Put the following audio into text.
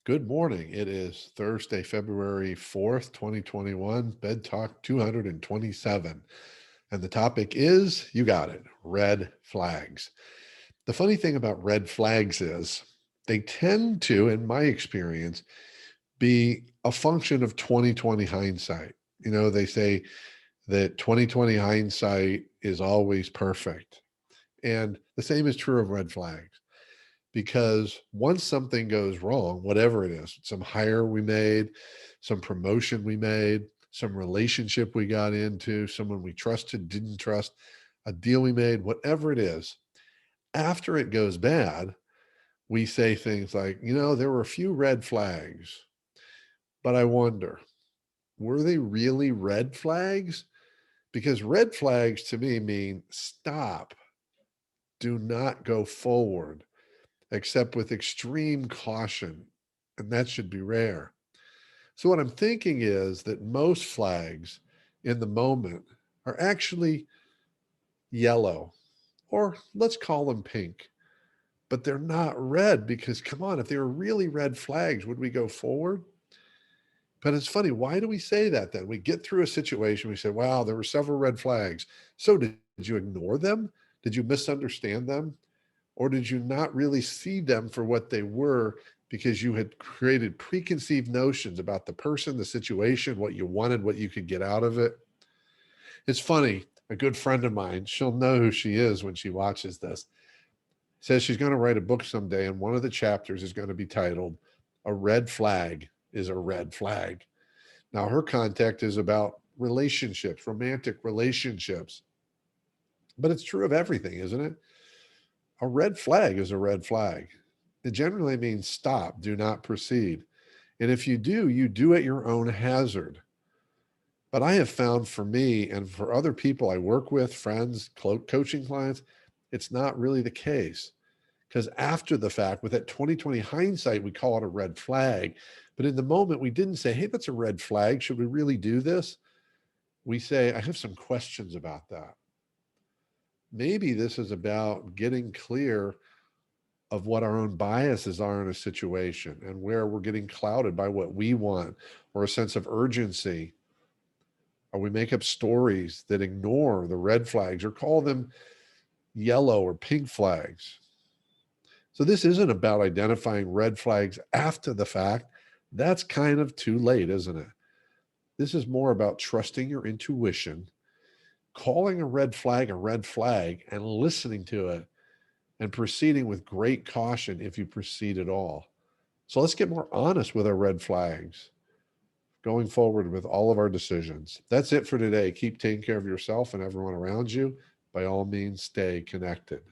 Good morning. It is Thursday, February 4th, 2021, Bed Talk 227. And the topic is, you got it, red flags. The funny thing about red flags is they tend to, in my experience, be a function of 2020 hindsight. They say that 2020 hindsight is always perfect. And the same is true of red flags. Because once something goes wrong, whatever it is, some hire we made, some promotion we made, some relationship we got into, someone we trusted, didn't trust, a deal we made, whatever it is, after it goes bad, we say things like, there were a few red flags, but I wonder, were they really red flags? Because red flags to me mean stop, do not go forward except with extreme caution, and that should be rare. So, what I'm thinking is that most flags in the moment are actually yellow, or let's call them pink, but they're not red because, come on, if they were really red flags, would we go forward? But it's funny, why do we say that then? We get through a situation, we say, wow, there were several red flags. So, did you ignore them? Did you misunderstand them? Or did you not really see them for what they were because you had created preconceived notions about the person, the situation, what you wanted, what you could get out of it? It's funny. A good friend of mine, she'll know who she is when she watches this, says she's going to write a book someday, and one of the chapters is going to be titled, A Red Flag is a Red Flag. Now, her context is about relationships, romantic relationships, but it's true of everything, isn't it? A red flag is a red flag. It generally means stop, do not proceed. And if you do at your own hazard. But I have found for me and for other people I work with, friends, coaching clients, it's not really the case. Because after the fact, with that 2020 hindsight, we call it a red flag. But in the moment, we didn't say, hey, that's a red flag. Should we really do this? We say, I have some questions about that. Maybe this is about getting clear of what our own biases are in a situation and where we're getting clouded by what we want or a sense of urgency. Or we make up stories that ignore the red flags or call them yellow or pink flags. So this isn't about identifying red flags after the fact. That's kind of too late, isn't it? This is more about trusting your intuition, calling a red flag, and listening to it and proceeding with great caution if you proceed at all. So let's get more honest with our red flags going forward with all of our decisions. That's it for today. Keep taking care of yourself and everyone around you. By all means, stay connected.